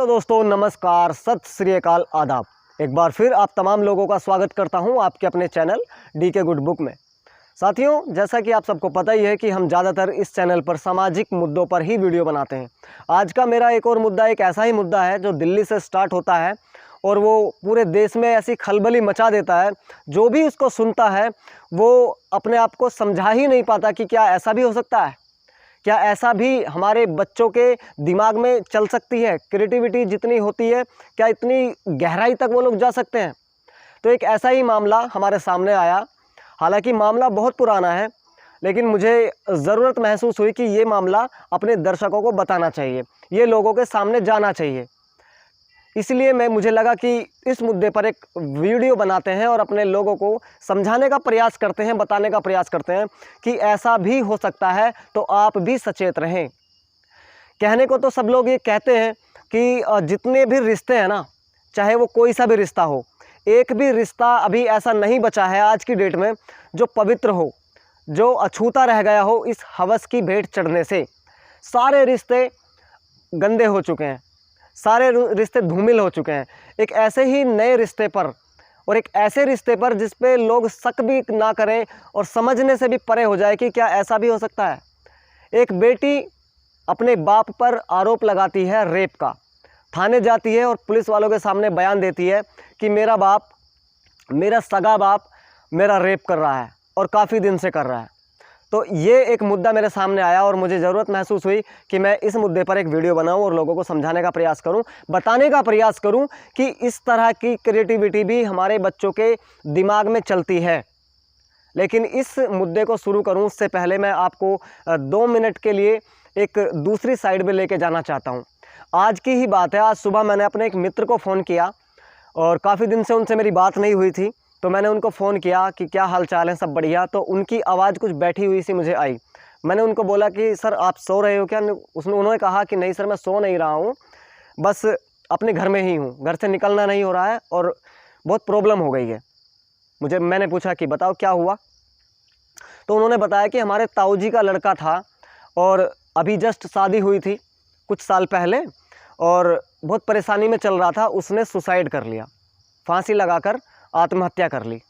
Hello दोस्तों, नमस्कार, सत श्री अकाल, आदाब। एक बार फिर आप तमाम लोगों का स्वागत करता हूं आपके अपने चैनल डीके गुड बुक में। साथियों, जैसा कि आप सबको पता ही है कि हम ज़्यादातर इस चैनल पर सामाजिक मुद्दों पर ही वीडियो बनाते हैं। आज का मेरा एक और मुद्दा एक ऐसा ही मुद्दा है जो दिल्ली से स्टार्ट होता है और वो पूरे देश में ऐसी खलबली मचा देता है। जो भी उसको सुनता है वो अपने आप को समझा ही नहीं पाता कि क्या ऐसा भी हो सकता है, क्या ऐसा भी हमारे बच्चों के दिमाग में चल सकती है। क्रिएटिविटी जितनी होती है, क्या इतनी गहराई तक वो लोग जा सकते हैं। तो एक ऐसा ही मामला हमारे सामने आया। हालांकि मामला बहुत पुराना है, लेकिन मुझे ज़रूरत महसूस हुई कि ये मामला अपने दर्शकों को बताना चाहिए, ये लोगों के सामने जाना चाहिए। इसलिए मुझे लगा कि इस मुद्दे पर एक वीडियो बनाते हैं और अपने लोगों को समझाने का प्रयास करते हैं, बताने का प्रयास करते हैं कि ऐसा भी हो सकता है, तो आप भी सचेत रहें। कहने को तो सब लोग ये कहते हैं कि जितने भी रिश्ते हैं ना, चाहे वो कोई सा भी रिश्ता हो, एक भी रिश्ता अभी ऐसा नहीं बचा है आज की डेट में जो पवित्र हो, जो अछूता रह गया हो इस हवस की भेंट चढ़ने से। सारे रिश्ते गंदे हो चुके हैं, सारे रिश्ते धूमिल हो चुके हैं। एक ऐसे ही नए रिश्ते पर और एक ऐसे रिश्ते पर जिस पे लोग शक भी ना करें और समझने से भी परे हो जाए कि क्या ऐसा भी हो सकता है। एक बेटी अपने बाप पर आरोप लगाती है रेप का, थाने जाती है और पुलिस वालों के सामने बयान देती है कि मेरा बाप, मेरा सगा बाप मेरा रेप कर रहा है और काफ़ी दिन से कर रहा है। तो ये एक मुद्दा मेरे सामने आया और मुझे ज़रूरत महसूस हुई कि मैं इस मुद्दे पर एक वीडियो बनाऊं और लोगों को समझाने का प्रयास करूं, बताने का प्रयास करूं कि इस तरह की क्रिएटिविटी भी हमारे बच्चों के दिमाग में चलती है। लेकिन इस मुद्दे को शुरू करूं उससे पहले मैं आपको 2 मिनट के लिए एक दूसरी साइड में लेके जाना चाहता हूँ। आज की ही बात है, आज सुबह मैंने अपने एक मित्र को फ़ोन किया और काफ़ी दिन से उनसे मेरी बात नहीं हुई थी। तो मैंने उनको फ़ोन किया कि क्या हाल चाल है, सब बढ़िया। तो उनकी आवाज़ कुछ बैठी हुई सी मुझे आई। मैंने उनको बोला कि सर आप सो रहे हो क्या? उन्होंने कहा कि नहीं सर, मैं सो नहीं रहा हूँ, बस अपने घर में ही हूँ, घर से निकलना नहीं हो रहा है और बहुत प्रॉब्लम हो गई है मुझे। मैंने पूछा कि बताओ क्या हुआ। तो उन्होंने बताया कि हमारे ताऊ जी का लड़का था और अभी जस्ट शादी हुई थी कुछ साल पहले और बहुत परेशानी में चल रहा था। उसने सुसाइड कर लिया, फांसी लगाकर आत्महत्या कर ली।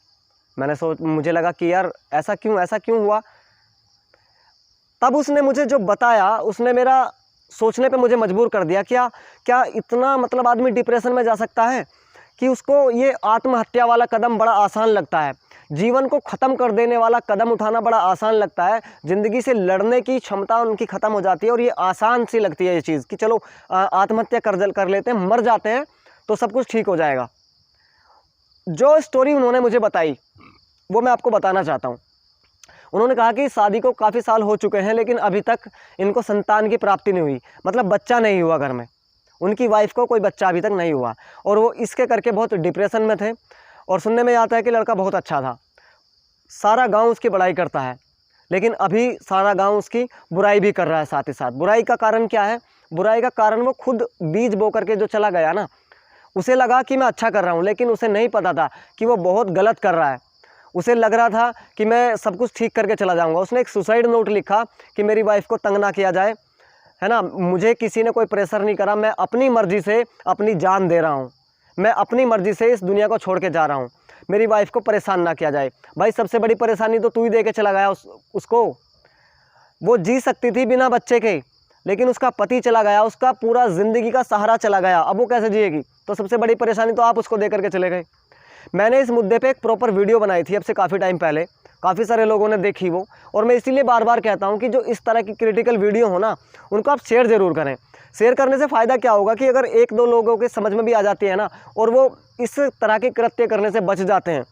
मुझे लगा कि यार ऐसा क्यों हुआ। तब उसने मुझे जो बताया, उसने मेरा सोचने पे मुझे मजबूर कर दिया। क्या इतना मतलब आदमी डिप्रेशन में जा सकता है कि उसको ये आत्महत्या वाला कदम बड़ा आसान लगता है, जीवन को ख़त्म कर देने वाला कदम उठाना बड़ा आसान लगता है। ज़िंदगी से लड़ने की क्षमता उनकी ख़त्म हो जाती है और ये आसान सी लगती है ये चीज़ कि चलो आत्महत्या कर लेते हैं, मर जाते हैं तो सब कुछ ठीक हो जाएगा। जो स्टोरी उन्होंने मुझे बताई वो मैं आपको बताना चाहता हूँ। उन्होंने कहा कि शादी को काफ़ी साल हो चुके हैं लेकिन अभी तक इनको संतान की प्राप्ति नहीं हुई, मतलब बच्चा नहीं हुआ घर में। उनकी वाइफ को कोई बच्चा अभी तक नहीं हुआ और वो इसके करके बहुत डिप्रेशन में थे। और सुनने में आता है कि लड़का बहुत अच्छा था, सारा गाँव उसकी बड़ाई करता है, लेकिन अभी सारा गाँव उसकी बुराई भी कर रहा है साथ ही साथ। बुराई का कारण क्या है? बुराई का कारण वो खुद बीज बो करके जो चला गया ना, उसे लगा कि मैं अच्छा कर रहा हूँ, लेकिन उसे नहीं पता था कि वो बहुत गलत कर रहा है। उसे लग रहा था कि मैं सब कुछ ठीक करके चला जाऊँगा। उसने एक सुसाइड नोट लिखा कि मेरी वाइफ को तंग ना किया जाए, है ना, मुझे किसी ने कोई प्रेशर नहीं करा, मैं अपनी मर्ज़ी से अपनी जान दे रहा हूँ, मैं अपनी मर्ज़ी से इस दुनिया को छोड़ के जा रहा हूँ, मेरी वाइफ को परेशान ना किया जाए। भाई सबसे बड़ी परेशानी तो तू ही दे के चला गया उसको। वो जी सकती थी बिना बच्चे के, लेकिन उसका पति चला गया, उसका पूरा ज़िंदगी का सहारा चला गया, अब वो कैसे जिएगी? तो सबसे बड़ी परेशानी तो आप उसको दे करके चले गए। मैंने इस मुद्दे पे एक प्रॉपर वीडियो बनाई थी अब से काफ़ी टाइम पहले, काफ़ी सारे लोगों ने देखी वो। और मैं इसीलिए बार बार कहता हूँ कि जो इस तरह की क्रिटिकल वीडियो हो ना, उनको आप शेयर ज़रूर करें। शेयर करने से फ़ायदा क्या होगा कि अगर 1-2 लोगों के समझ में भी आ जाती है ना और वो इस तरह के कृत्य करने से बच जाते हैं,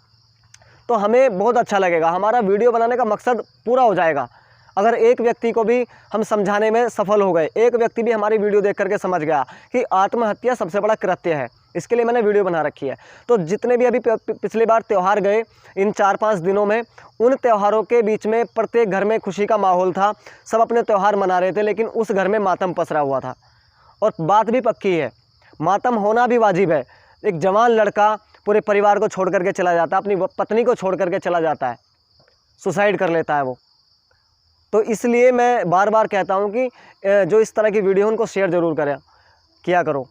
तो हमें बहुत अच्छा लगेगा। हमारा वीडियो बनाने का मकसद पूरा हो जाएगा। अगर एक व्यक्ति को भी हम समझाने में सफल हो गए, एक व्यक्ति भी हमारी वीडियो देख करके समझ गया कि आत्महत्या सबसे बड़ा कृत्य है, इसके लिए मैंने वीडियो बना रखी है। तो जितने भी अभी पिछली बार त्यौहार गए, इन 4-5 दिनों में, उन त्योहारों के बीच में प्रत्येक घर में खुशी का माहौल था, सब अपने त्यौहार मना रहे थे, लेकिन उस घर में मातम पसरा हुआ था। और बात भी पक्की है, मातम होना भी वाजिब है। एक जवान लड़का पूरे परिवार को छोड़ करके चला जाता है, अपनी पत्नी को छोड़ करके चला जाता है, सुसाइड कर लेता है वो। तो इसलिए मैं बार बार कहता हूँ कि जो इस तरह की वीडियो उनको शेयर ज़रूर किया करो।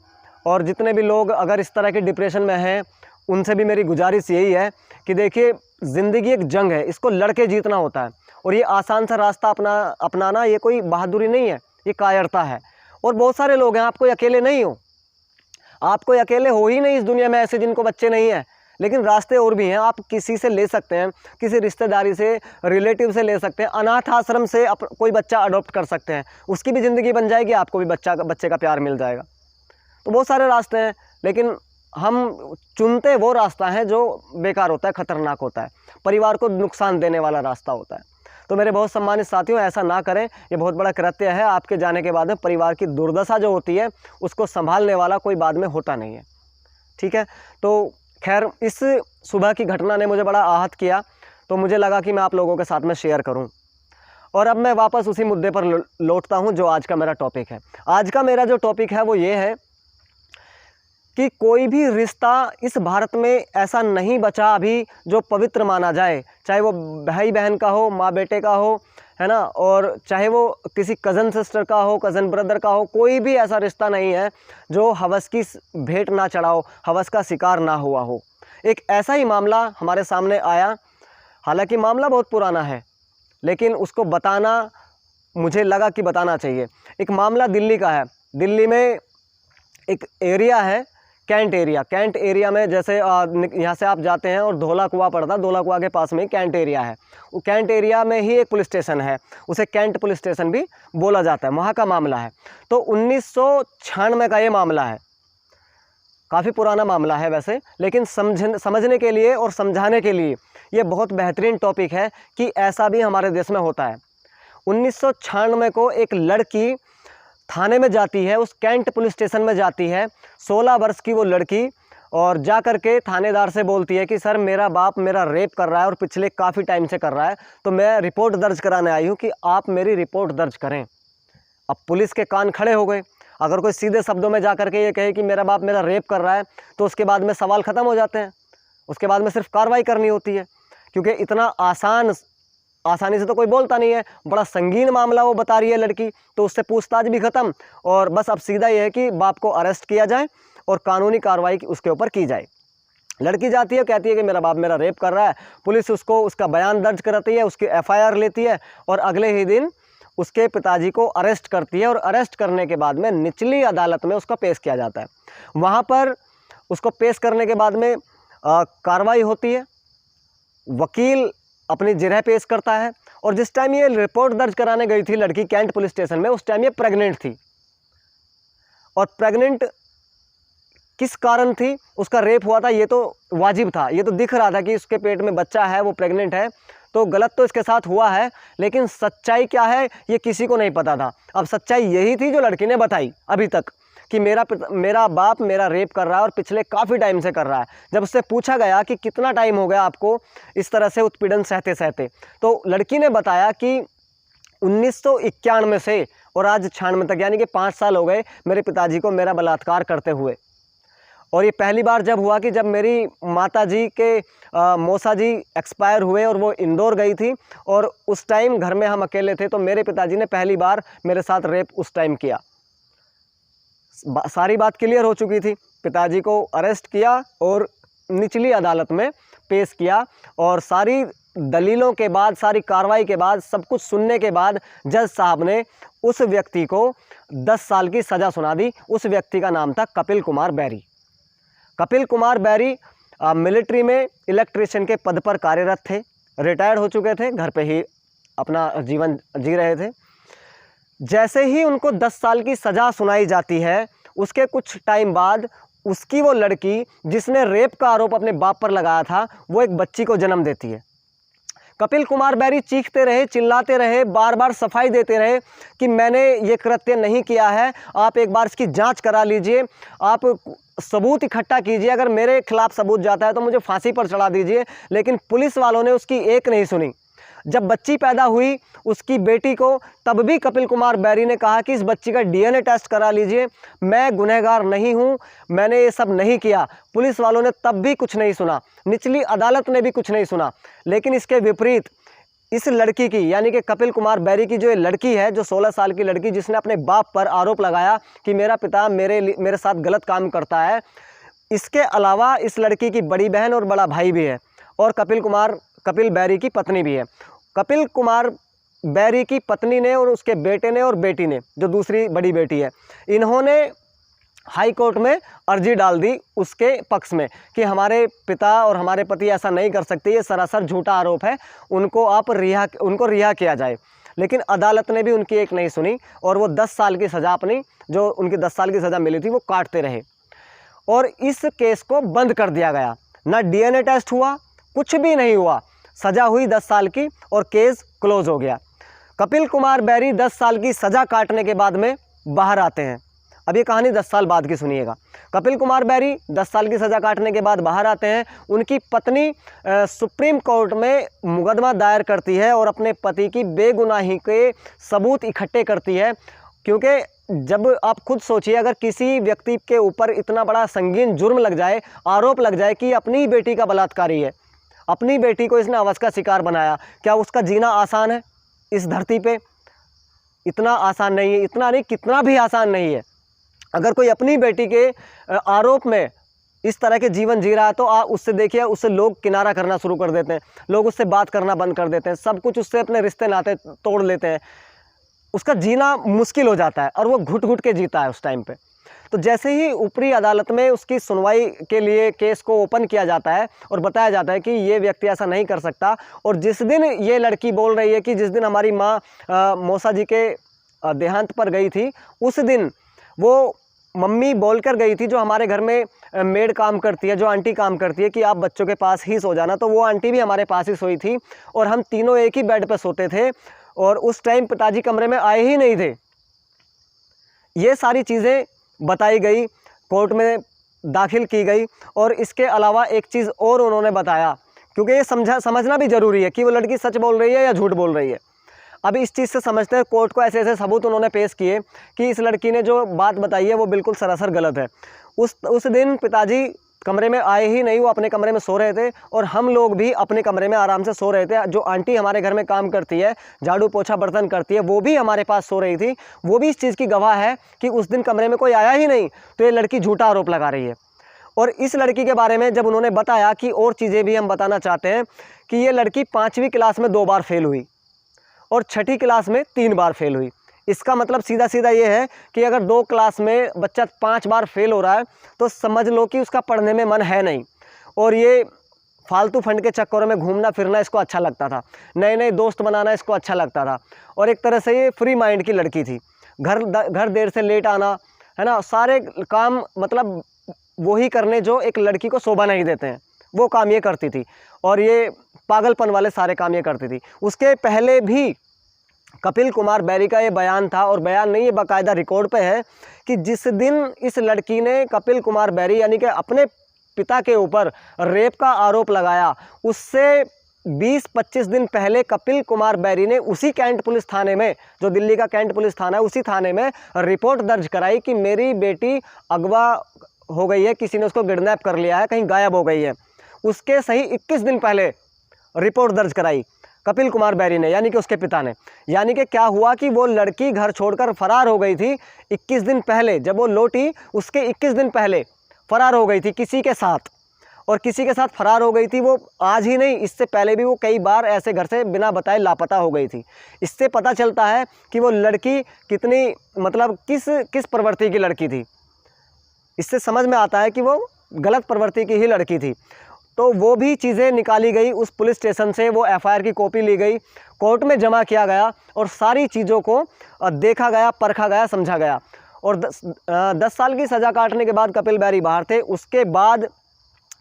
और जितने भी लोग अगर इस तरह के डिप्रेशन में हैं उनसे भी मेरी गुजारिश यही है कि देखिए, ज़िंदगी एक जंग है, इसको लड़के जीतना होता है। और ये आसान सा रास्ता अपनाना ये कोई बहादुरी नहीं है, ये कायरता है। और बहुत सारे लोग हैं, आप कोई अकेले नहीं हो, आप कोई अकेले हो ही नहीं इस दुनिया में ऐसे जिनको बच्चे नहीं हैं। लेकिन रास्ते और भी हैं, आप किसी से ले सकते हैं, किसी रिश्तेदारी से, रिलेटिव से ले सकते हैं, अनाथ आश्रम से कोई बच्चा अडॉप्ट कर सकते हैं, उसकी भी ज़िंदगी बन जाएगी, आपको भी बच्चे का प्यार मिल जाएगा। तो बहुत सारे रास्ते हैं, लेकिन हम चुनते वो रास्ता है जो बेकार होता है, ख़तरनाक होता है, परिवार को नुकसान देने वाला रास्ता होता है। तो मेरे बहुत सम्मानित साथियों, ऐसा ना करें, ये बहुत बड़ा कृत्य है। आपके जाने के बाद में परिवार की दुर्दशा जो होती है उसको संभालने वाला कोई बाद में होता नहीं है, ठीक है। तो खैर, इस सुबह की घटना ने मुझे बड़ा आहत किया, तो मुझे लगा कि मैं आप लोगों के साथ में शेयर करूं। और अब मैं वापस उसी मुद्दे पर लौटता हूं जो आज का मेरा टॉपिक है। आज का मेरा जो टॉपिक है वो ये है कि कोई भी रिश्ता इस भारत में ऐसा नहीं बचा अभी जो पवित्र माना जाए, चाहे वो भाई बहन का हो, माँ बेटे का हो, है ना, और चाहे वो किसी कज़न सिस्टर का हो, कज़न ब्रदर का हो, कोई भी ऐसा रिश्ता नहीं है जो हवस की भेंट ना चढ़ाओ, हवस का शिकार ना हुआ हो। एक ऐसा ही मामला हमारे सामने आया, हालांकि मामला बहुत पुराना है, लेकिन उसको बताना मुझे लगा कि बताना चाहिए। एक मामला दिल्ली का है। दिल्ली में एक एरिया है, कैंट एरिया में, जैसे यहाँ से आप जाते हैं और धौला कुआं पड़ता है, धौला कुआं के पास में ही कैंट एरिया है। वो कैंट एरिया में ही एक पुलिस स्टेशन है, उसे कैंट पुलिस स्टेशन भी बोला जाता है, वहाँ का मामला है। तो 1996 का ये मामला है, काफ़ी पुराना मामला है वैसे, लेकिन समझने के लिए और समझाने के लिए ये बहुत बेहतरीन टॉपिक है कि ऐसा भी हमारे देश में होता है। 1996 को एक लड़की थाने में जाती है, उस कैंट पुलिस स्टेशन में जाती है, 16 वर्ष की वो लड़की, और जा कर के थानेदार से बोलती है कि सर, मेरा बाप मेरा रेप कर रहा है और पिछले काफ़ी टाइम से कर रहा है, तो मैं रिपोर्ट दर्ज कराने आई हूँ कि आप मेरी रिपोर्ट दर्ज करें। अब पुलिस के कान खड़े हो गए। अगर कोई सीधे शब्दों में जा कर के ये कहे कि मेरा बाप मेरा रेप कर रहा है, तो उसके बाद में सवाल ख़त्म हो जाते हैं, उसके बाद में सिर्फ कार्रवाई करनी होती है, क्योंकि इतना आसानी से तो कोई बोलता नहीं है। बड़ा संगीन मामला वो बता रही है लड़की, तो उससे पूछताछ भी ख़त्म, और बस अब सीधा ये है कि बाप को अरेस्ट किया जाए और कानूनी कार्रवाई उसके ऊपर की जाए। लड़की जाती है, कहती है कि मेरा बाप मेरा रेप कर रहा है। पुलिस उसको उसका बयान दर्ज कराती है, उसकी FIR लेती है, और अगले ही दिन उसके पिताजी को अरेस्ट करती है, और अरेस्ट करने के बाद में निचली अदालत में उसका पेश किया जाता है। वहाँ पर उसको पेश करने के बाद में कार्रवाई होती है, वकील अपनी जिरह पेश करता है, और जिस टाइम ये रिपोर्ट दर्ज कराने गई थी लड़की कैंट पुलिस स्टेशन में, उस टाइम ये प्रेग्नेंट थी। और प्रेग्नेंट किस कारण थी? उसका रेप हुआ था, ये तो वाजिब था, ये तो दिख रहा था कि उसके पेट में बच्चा है, वो प्रेग्नेंट है, तो गलत तो इसके साथ हुआ है, लेकिन सच्चाई क्या है ये किसी को नहीं पता था। अब सच्चाई यही थी जो लड़की ने बताई अभी तक, कि मेरा बाप मेरा रेप कर रहा है और पिछले काफ़ी टाइम से कर रहा है। जब उससे पूछा गया कि कितना टाइम हो गया आपको इस तरह से उत्पीड़न सहते सहते, तो लड़की ने बताया कि 1991 से और आज 96 तक, यानी कि 5 साल हो गए मेरे पिताजी को मेरा बलात्कार करते हुए। और ये पहली बार जब हुआ कि जब मेरी माता जी के मौसा जी एक्सपायर हुए और वो इंदौर गई थी, और उस टाइम घर में हम अकेले थे, तो मेरे पिताजी ने पहली बार मेरे साथ रेप उस टाइम किया। सारी बात क्लियर हो चुकी थी, पिताजी को अरेस्ट किया और निचली अदालत में पेश किया, और सारी दलीलों के बाद, सारी कार्रवाई के बाद, सब कुछ सुनने के बाद जज साहब ने उस व्यक्ति को 10 साल की सज़ा सुना दी। उस व्यक्ति का नाम था कपिल कुमार बैरी। कपिल कुमार बैरी मिलिट्री में इलेक्ट्रिशियन के पद पर कार्यरत थे, रिटायर्ड हो चुके थे, घर पे ही अपना जीवन जी रहे थे। जैसे ही उनको 10 साल की सज़ा सुनाई जाती है, उसके कुछ टाइम बाद उसकी वो लड़की जिसने रेप का आरोप अपने बाप पर लगाया था, वो एक बच्ची को जन्म देती है। कपिल कुमार बैरी चीखते रहे, चिल्लाते रहे, बार बार सफाई देते रहे कि मैंने ये कृत्य नहीं किया है, आप एक बार इसकी जांच करा लीजिए, आप सबूत इकट्ठा कीजिए, अगर मेरे खिलाफ सबूत जाता है तो मुझे फांसी पर चढ़ा दीजिए। लेकिन पुलिस वालों ने उसकी एक नहीं सुनी। जब बच्ची पैदा हुई उसकी बेटी को, तब भी कपिल कुमार बैरी ने कहा कि इस बच्ची का DNA टेस्ट करा लीजिए, मैं गुनहगार नहीं हूँ, मैंने ये सब नहीं किया। पुलिस वालों ने तब भी कुछ नहीं सुना, निचली अदालत ने भी कुछ नहीं सुना। लेकिन इसके विपरीत इस लड़की की यानी कि कपिल कुमार बैरी की जो ये लड़की है, जो 16 साल की लड़की जिसने अपने बाप पर आरोप लगाया कि मेरा पिता मेरे साथ गलत काम करता है, इसके अलावा इस लड़की की बड़ी बहन और बड़ा भाई भी है और कपिल बैरी की पत्नी भी है। कपिल कुमार बैरी की पत्नी ने और उसके बेटे ने और बेटी ने, जो दूसरी बड़ी बेटी है, इन्होंने हाई कोर्ट में अर्जी डाल दी उसके पक्ष में कि हमारे पिता और हमारे पति ऐसा नहीं कर सकते, ये सरासर झूठा आरोप है, उनको रिहा किया जाए। लेकिन अदालत ने भी उनकी एक नहीं सुनी और वो 10 साल की सज़ा अपनी, जो उनकी 10 साल की सज़ा मिली थी, वो काटते रहे और इस केस को बंद कर दिया गया। ना डीएनए टेस्ट हुआ, कुछ भी नहीं हुआ, सज़ा हुई 10 साल की और केस क्लोज हो गया। कपिल कुमार बैरी 10 साल की सज़ा काटने के बाद में बाहर आते हैं। अब ये कहानी 10 साल बाद की सुनिएगा। कपिल कुमार बैरी 10 साल की सज़ा काटने के बाद बाहर आते हैं। उनकी पत्नी सुप्रीम कोर्ट में मुकदमा दायर करती है और अपने पति की बेगुनाही के सबूत इकट्ठे करती है, क्योंकि जब आप खुद सोचिए, अगर किसी व्यक्ति के ऊपर इतना बड़ा संगीन जुर्म लग जाए, आरोप लग जाए कि अपनी ही बेटी का बलात्कारी है, अपनी बेटी को इसने हवस का शिकार बनाया, क्या उसका जीना आसान है इस धरती पे? इतना आसान नहीं है, इतना नहीं, कितना भी आसान नहीं है। अगर कोई अपनी बेटी के आरोप में इस तरह के जीवन जी रहा है तो आप उससे देखिए, उससे लोग किनारा करना शुरू कर देते हैं, लोग उससे बात करना बंद कर देते हैं, सब कुछ उससे अपने रिश्ते नाते तोड़ लेते हैं, उसका जीना मुश्किल हो जाता है और वो घुट घुट के जीता है उस टाइम पे। तो जैसे ही ऊपरी अदालत में उसकी सुनवाई के लिए केस को ओपन किया जाता है और बताया जाता है कि ये व्यक्ति ऐसा नहीं कर सकता, और जिस दिन ये लड़की बोल रही है कि जिस दिन हमारी माँ मौसा जी के देहांत पर गई थी, उस दिन वो मम्मी बोलकर गई थी, जो हमारे घर में मेड काम करती है, जो आंटी काम करती है, कि आप बच्चों के पास ही सो जाना, तो वो आंटी भी हमारे पास ही सोई थी और हम तीनों एक ही बेड पर सोते थे और उस टाइम पिताजी कमरे में आए ही नहीं थे। ये सारी चीज़ें बताई गई, कोर्ट में दाखिल की गई। और इसके अलावा एक चीज़ और उन्होंने बताया, क्योंकि ये समझना भी ज़रूरी है कि वो लड़की सच बोल रही है या झूठ बोल रही है। अब इस चीज़ से समझते हैं, कोर्ट को ऐसे ऐसे सबूत उन्होंने पेश किए कि इस लड़की ने जो बात बताई है वो बिल्कुल सरासर गलत है। उस दिन पिताजी कमरे में आए ही नहीं, वो अपने कमरे में सो रहे थे और हम लोग भी अपने कमरे में आराम से सो रहे थे। जो आंटी हमारे घर में काम करती है, झाड़ू पोछा बर्तन करती है, वो भी हमारे पास सो रही थी, वो भी इस चीज़ की गवाह है कि उस दिन कमरे में कोई आया ही नहीं, तो ये लड़की झूठा आरोप लगा रही है। और इस लड़की के बारे में जब उन्होंने बताया कि और चीज़ें भी हम बताना चाहते हैं कि ये लड़की 5वीं क्लास में 2 बार फेल हुई और 6ठी क्लास में 3 बार फेल हुई। इसका मतलब सीधा सीधा ये है कि अगर 2 क्लास में बच्चा 5 बार फेल हो रहा है तो समझ लो कि उसका पढ़ने में मन है नहीं, और ये फालतू फंड के चक्करों में घूमना फिरना इसको अच्छा लगता था, नए नए दोस्त बनाना इसको अच्छा लगता था, और एक तरह से ये फ्री माइंड की लड़की थी। घर देर से लेट आना, है ना, सारे काम मतलब वही करने जो एक लड़की को शोभा नहीं देते हैं, वो काम ये करती थी, और ये पागलपन वाले सारे काम ये करती थी। उसके पहले भी कपिल कुमार बैरी का ये बयान था, और बयान नहीं, ये बाकायदा रिकॉर्ड पे है कि जिस दिन इस लड़की ने कपिल कुमार बैरी यानी कि अपने पिता के ऊपर रेप का आरोप लगाया, उससे 20-25 दिन पहले कपिल कुमार बैरी ने उसी कैंट पुलिस थाने में, जो दिल्ली का कैंट पुलिस थाना है, उसी थाने में रिपोर्ट दर्ज कराई कि मेरी बेटी अगवा हो गई है, किसी ने उसको किडनैप कर लिया है, कहीं गायब हो गई है। उसके सही 21 दिन पहले रिपोर्ट दर्ज कराई कपिल कुमार बैरी ने, यानी कि उसके पिता ने। यानी कि क्या हुआ कि वो लड़की घर छोड़कर फरार हो गई थी 21 दिन पहले, जब वो लौटी उसके 21 दिन पहले फरार हो गई थी किसी के साथ, और किसी के साथ फरार हो गई थी वो आज ही नहीं, इससे पहले भी वो कई बार ऐसे घर से बिना बताए लापता हो गई थी। इससे पता चलता है कि वो लड़की कितनी मतलब किस प्रवृत्ति की लड़की थी। इससे समझ में आता है कि वो गलत प्रवृत्ति की ही लड़की थी। तो वो भी चीज़ें निकाली गई उस पुलिस स्टेशन से, वो एफआईआर की कॉपी ली गई, कोर्ट में जमा किया गया और सारी चीज़ों को देखा गया, परखा गया, समझा गया। और 10 साल की सज़ा काटने के बाद कपिल बैरी बाहर थे। उसके बाद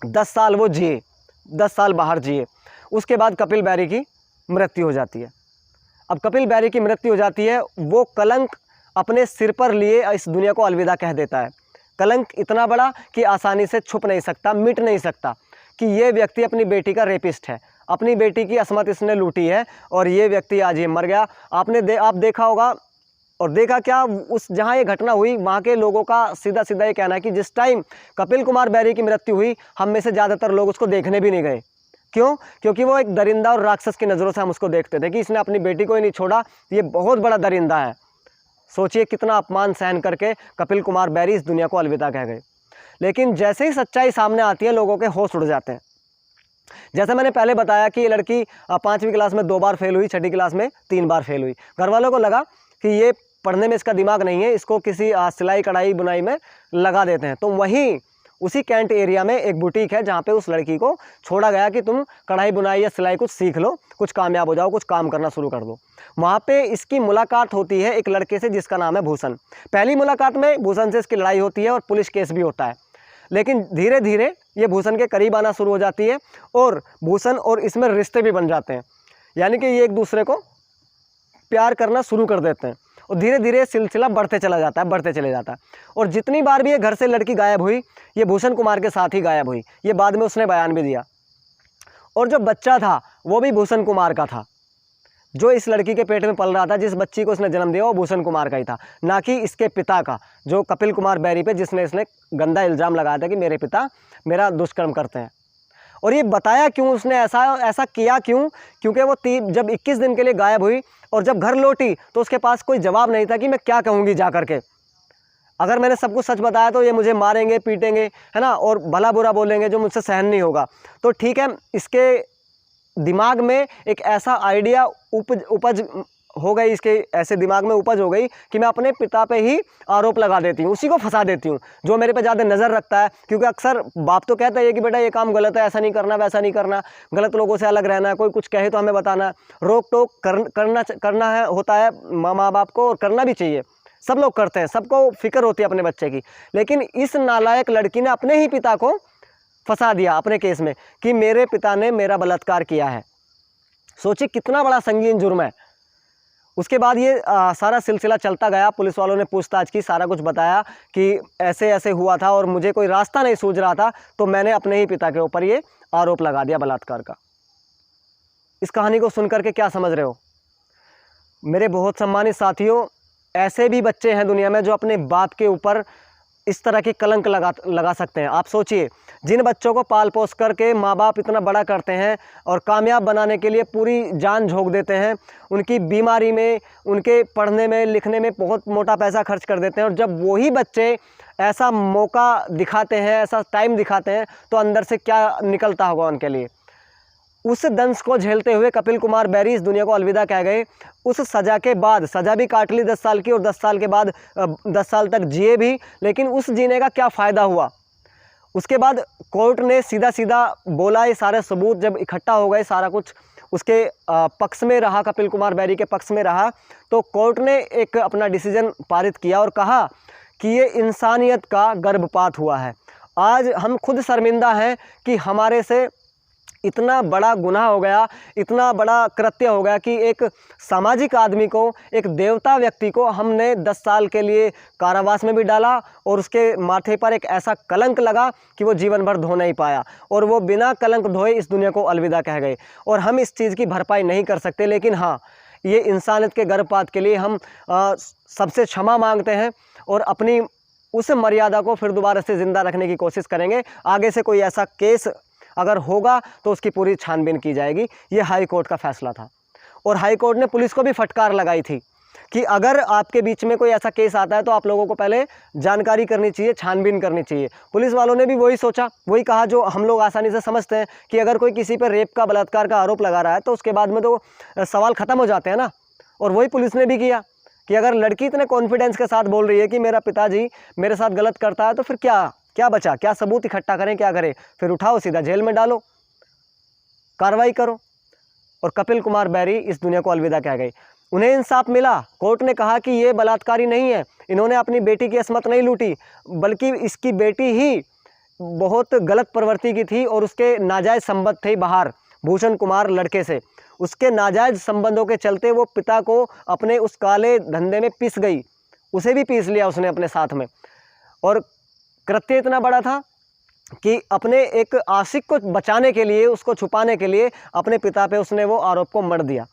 10 साल वो जिए, 10 साल बाहर जिए। उसके बाद कपिल बैरी की मृत्यु हो जाती है। अब कपिल बैरी की मृत्यु हो जाती है, वो कलंक अपने सिर पर लिए इस दुनिया को अलविदा कह देता है। कलंक इतना बड़ा कि आसानी से छुप नहीं सकता, मिट नहीं सकता कि ये व्यक्ति अपनी बेटी का रेपिस्ट है, अपनी बेटी की असमत इसने लूटी है और ये व्यक्ति आज ये मर गया। आप देखा होगा, और देखा क्या, उस जहाँ ये घटना हुई वहाँ के लोगों का सीधा सीधा ये कहना है कि जिस टाइम कपिल कुमार बैरी की मृत्यु हुई, हम में से ज़्यादातर लोग उसको देखने भी नहीं गए, क्यों? क्योंकि वो एक दरिंदा और राक्षस की नज़रों से हम उसको देखते थे कि इसने अपनी बेटी को ही नहीं छोड़ा, ये बहुत बड़ा दरिंदा है। सोचिए कितना अपमान सहन करके कपिल कुमार बैरी इस दुनिया को अलविदा कह गए। लेकिन जैसे ही सच्चाई सामने आती है लोगों के होश उड़ जाते हैं। जैसे मैंने पहले बताया कि ये लड़की 5वीं क्लास में 2 बार फेल हुई, 6ठी क्लास में 3 बार फेल हुई। घर वालों को लगा कि ये पढ़ने में इसका दिमाग नहीं है, इसको किसी सिलाई कढ़ाई बुनाई में लगा देते हैं। तो वहीं उसी कैंट एरिया में एक बुटीक है जहाँ पे उस लड़की को छोड़ा गया कि तुम कढ़ाई बुनाई या सिलाई कुछ सीख लो, कुछ कामयाब हो जाओ, कुछ काम करना शुरू कर दो। वहाँ पे इसकी मुलाकात होती है एक लड़के से जिसका नाम है भूषण। पहली मुलाकात में भूषण से इसकी लड़ाई होती है और पुलिस केस भी होता है। लेकिन धीरे धीरे ये भूषण के करीब आना शुरू हो जाती है और भूषण और इसमें रिश्ते भी बन जाते हैं, यानी कि ये एक दूसरे को प्यार करना शुरू कर देते हैं और धीरे धीरे सिलसिला बढ़ते चला जाता है, बढ़ते चले जाता है। और जितनी बार भी ये घर से लड़की गायब हुई, ये भूषण कुमार के साथ ही गायब हुई। ये बाद में उसने बयान भी दिया। और जो बच्चा था वो भी भूषण कुमार का था, जो इस लड़की के पेट में पल रहा था, जिस बच्ची को इसने जन्म दिया वो भूषण कुमार का ही था, ना कि इसके पिता का, जो कपिल कुमार बैरी पे जिसने इसने गंदा इल्ज़ाम लगाया था कि मेरे पिता मेरा दुष्कर्म करते हैं। और ये बताया क्यों उसने, ऐसा किया क्यों? क्योंकि वो जब 21 दिन के लिए गायब हुई और जब घर लौटी तो उसके पास कोई जवाब नहीं था कि मैं क्या कहूँगी जा करके। अगर मैंने सब कुछ सच बताया तो ये मुझे मारेंगे, पीटेंगे, है ना, और भला बुरा बोलेंगे जो मुझसे सहन नहीं होगा। तो ठीक है, इसके दिमाग में एक ऐसा आइडिया उपज हो गई, इसके ऐसे दिमाग में उपज हो गई कि मैं अपने पिता पे ही आरोप लगा देती हूँ, उसी को फंसा देती हूँ जो मेरे पे ज़्यादा नज़र रखता है। क्योंकि अक्सर बाप तो कहता है कि बेटा ये काम गलत है, ऐसा नहीं करना, वैसा नहीं करना, गलत लोगों से अलग रहना, कोई कुछ कहे तो हमें बताना, रोक टोक करना है होता है माँ बाप को, और करना भी चाहिए, सब लोग करते हैं, सबको फिक्र होती है अपने बच्चे की। लेकिन इस नालायक लड़की ने अपने ही पिता को फंसा दिया अपने केस में कि मेरे पिता ने मेरा बलात्कार किया है। सोचिए कितना बड़ा संगीन जुर्म है। उसके बाद ये सारा सिलसिला चलता गया, पुलिस वालों ने पूछताछ की, सारा कुछ बताया कि ऐसे ऐसे हुआ था और मुझे कोई रास्ता नहीं सूझ रहा था, तो मैंने अपने ही पिता के ऊपर ये आरोप लगा दिया बलात्कार का। इस कहानी को सुनकर के क्या समझ रहे हो मेरे बहुत सम्मानित साथियों? ऐसे भी बच्चे हैं दुनिया में जो अपने बाप के ऊपर इस तरह की कलंक लगा सकते हैं। आप सोचिए, जिन बच्चों को पाल पोस करके माँ बाप इतना बड़ा करते हैं और कामयाब बनाने के लिए पूरी जान झोंक देते हैं, उनकी बीमारी में, उनके पढ़ने में, लिखने में बहुत मोटा पैसा खर्च कर देते हैं, और जब वही बच्चे ऐसा मौका दिखाते हैं, ऐसा टाइम दिखाते हैं, तो अंदर से क्या निकलता होगा उनके लिए। उस दंश को झेलते हुए कपिल कुमार बैरी इस दुनिया को अलविदा कह गए। उस सज़ा के बाद, सज़ा भी काट ली 10 साल की, और 10 साल के बाद 10 साल तक जिए भी, लेकिन उस जीने का क्या फ़ायदा हुआ? उसके बाद कोर्ट ने सीधा सीधा बोला, ये सारे सबूत जब इकट्ठा हो गए, सारा कुछ उसके पक्ष में रहा, कपिल कुमार बैरी के पक्ष में रहा, तो कोर्ट ने एक अपना डिसीजन पारित किया और कहा कि ये इंसानियत का गर्भपात हुआ है। आज हम खुद शर्मिंदा हैं कि हमारे से इतना बड़ा गुनाह हो गया, इतना बड़ा कृत्य हो गया कि एक सामाजिक आदमी को, एक देवता व्यक्ति को हमने 10 साल के लिए कारावास में भी डाला, और उसके माथे पर एक ऐसा कलंक लगा कि वो जीवन भर धो नहीं पाया, और वो बिना कलंक धोए इस दुनिया को अलविदा कह गए। और हम इस चीज़ की भरपाई नहीं कर सकते, लेकिन हाँ, ये इंसानियत के गर्भपात के लिए हम सबसे क्षमा मांगते हैं और अपनी उस मर्यादा को फिर दोबारा से ज़िंदा रखने की कोशिश करेंगे। आगे से कोई ऐसा केस अगर होगा तो उसकी पूरी छानबीन की जाएगी। ये हाई कोर्ट का फैसला था, और हाई कोर्ट ने पुलिस को भी फटकार लगाई थी कि अगर आपके बीच में कोई ऐसा केस आता है तो आप लोगों को पहले जानकारी करनी चाहिए, छानबीन करनी चाहिए। पुलिस वालों ने भी वही सोचा, वही कहा जो हम लोग आसानी से समझते हैं कि अगर कोई किसी पर रेप का, बलात्कार का आरोप लगा रहा है तो उसके बाद में तो सवाल ख़त्म हो जाते हैं ना। और वही पुलिस ने भी किया कि अगर लड़की इतने कॉन्फिडेंस के साथ बोल रही है कि मेरा पिताजी मेरे साथ गलत करता है, तो फिर क्या बचा? क्या सबूत इकट्ठा करें, क्या करें? फिर उठाओ, सीधा जेल में डालो, कार्रवाई करो। और कपिल कुमार बैरी इस दुनिया को अलविदा कह गए। उन्हें इंसाफ मिला। कोर्ट ने कहा कि ये बलात्कारी नहीं है, इन्होंने अपनी बेटी की असमत नहीं लूटी, बल्कि इसकी बेटी ही बहुत गलत प्रवृत्ति की थी और उसके नाजायज़ संबंध थे बाहर भूषण कुमार लड़के से। उसके नाजायज़ संबंधों के चलते वो पिता को अपने उस काले धंधे में पीस गई, उसे भी पीस लिया उसने अपने साथ में। और कृत्य इतना बड़ा था कि अपने एक आशिक को बचाने के लिए, उसको छुपाने के लिए अपने पिता पे उसने वो आरोप को मढ़ दिया।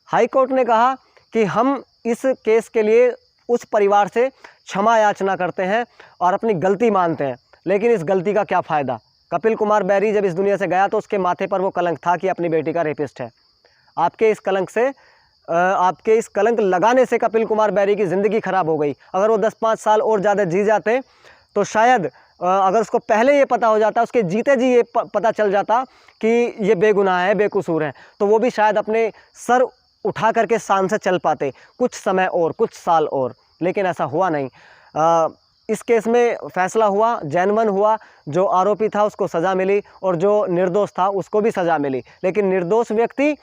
हाई कोर्ट ने कहा कि हम इस केस के लिए उस परिवार से क्षमा याचना करते हैं और अपनी गलती मानते हैं, लेकिन इस गलती का क्या फ़ायदा? कपिल कुमार बैरी जब इस दुनिया से गया तो उसके माथे पर वो कलंक था कि अपनी बेटी का रेपिस्ट है। आपके इस कलंक लगाने से कपिल कुमार बैरी की ज़िंदगी ख़राब हो गई। अगर वो 10-5 साल और ज़्यादा जी जाते तो शायद अगर उसको पहले ये पता हो जाता, उसके जीते जी ये पता चल जाता कि ये बेगुनाह है, बेकसूर है, तो वो भी शायद अपने सर उठा करके शान से चल पाते कुछ समय और, कुछ साल और। लेकिन ऐसा हुआ नहीं। इस केस में फैसला हुआ, जेन्युइन हुआ। जो आरोपी था उसको सज़ा मिली और जो निर्दोष था उसको भी सज़ा मिली। लेकिन निर्दोष व्यक्ति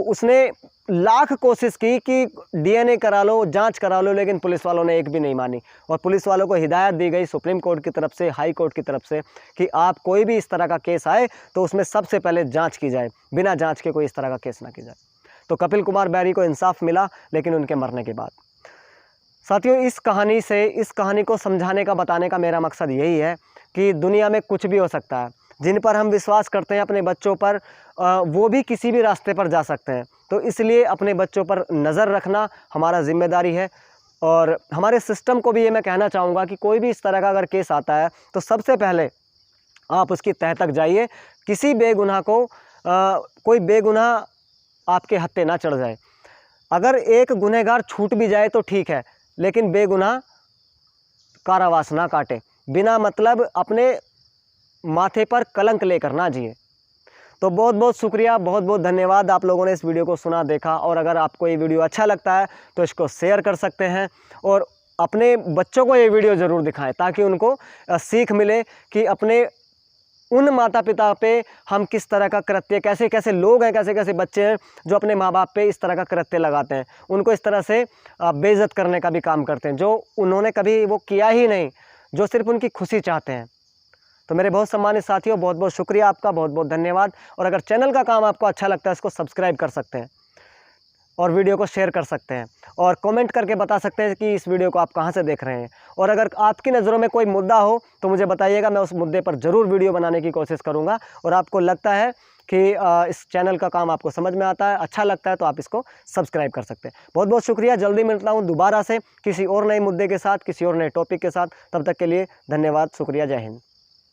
उसने लाख कोशिश की कि डीएनए करा लो, जांच करा लो, लेकिन पुलिस वालों ने एक भी नहीं मानी। और पुलिस वालों को हिदायत दी गई सुप्रीम कोर्ट की तरफ से, हाई कोर्ट की तरफ से, कि आप कोई भी इस तरह का केस आए तो उसमें सबसे पहले जांच की जाए, बिना जांच के कोई इस तरह का केस ना की जाए। तो कपिल कुमार बैरी को इंसाफ मिला, लेकिन उनके मरने के बाद। साथियों, इस कहानी को समझाने का, बताने का मेरा मकसद यही है कि दुनिया में कुछ भी हो सकता है। जिन पर हम विश्वास करते हैं अपने बच्चों पर, वो भी किसी भी रास्ते पर जा सकते हैं। तो इसलिए अपने बच्चों पर नज़र रखना हमारा जिम्मेदारी है। और हमारे सिस्टम को भी ये मैं कहना चाहूँगा कि कोई भी इस तरह का अगर केस आता है तो सबसे पहले आप उसकी तह तक जाइए। किसी बेगुनाह को कोई बेगुनाह आपके हत्थे ना चढ़ जाए। अगर एक गुनहगार छूट भी जाए तो ठीक है, लेकिन बेगुनाह कारावास ना काटे, बिना मतलब अपने माथे पर कलंक लेकर ना जिए। तो बहुत बहुत शुक्रिया, बहुत बहुत धन्यवाद आप लोगों ने इस वीडियो को सुना, देखा। और अगर आपको ये वीडियो अच्छा लगता है तो इसको शेयर कर सकते हैं और अपने बच्चों को ये वीडियो ज़रूर दिखाएं, ताकि उनको सीख मिले कि अपने उन माता पिता पे हम किस तरह का कृत्य, कैसे कैसे लोग हैं, कैसे कैसे बच्चे हैं जो अपने माँ बाप पे इस तरह का कृत्य लगाते हैं, उनको इस तरह से बेइज्जत करने का भी काम करते हैं, जो उन्होंने कभी वो किया ही नहीं, जो सिर्फ उनकी खुशी चाहते हैं। तो मेरे बहुत सम्मानित साथियों, बहुत बहुत शुक्रिया आपका, बहुत बहुत धन्यवाद। और अगर चैनल का काम आपको अच्छा लगता है, इसको सब्सक्राइब कर सकते हैं और वीडियो को शेयर कर सकते हैं और कमेंट करके बता सकते हैं कि इस वीडियो को आप कहां से देख रहे हैं। और अगर आपकी नज़रों में कोई मुद्दा हो तो मुझे बताइएगा, मैं उस मुद्दे पर ज़रूर वीडियो बनाने की कोशिश करूंगा। और आपको लगता है कि इस चैनल का काम आपको समझ में आता है, अच्छा लगता है, तो आप इसको सब्सक्राइब कर सकते हैं। बहुत बहुत शुक्रिया। जल्दी मिलता हूँ दोबारा से किसी और नए मुद्दे के साथ, किसी और नए टॉपिक के साथ। तब तक के लिए धन्यवाद, शुक्रिया, जय हिंद।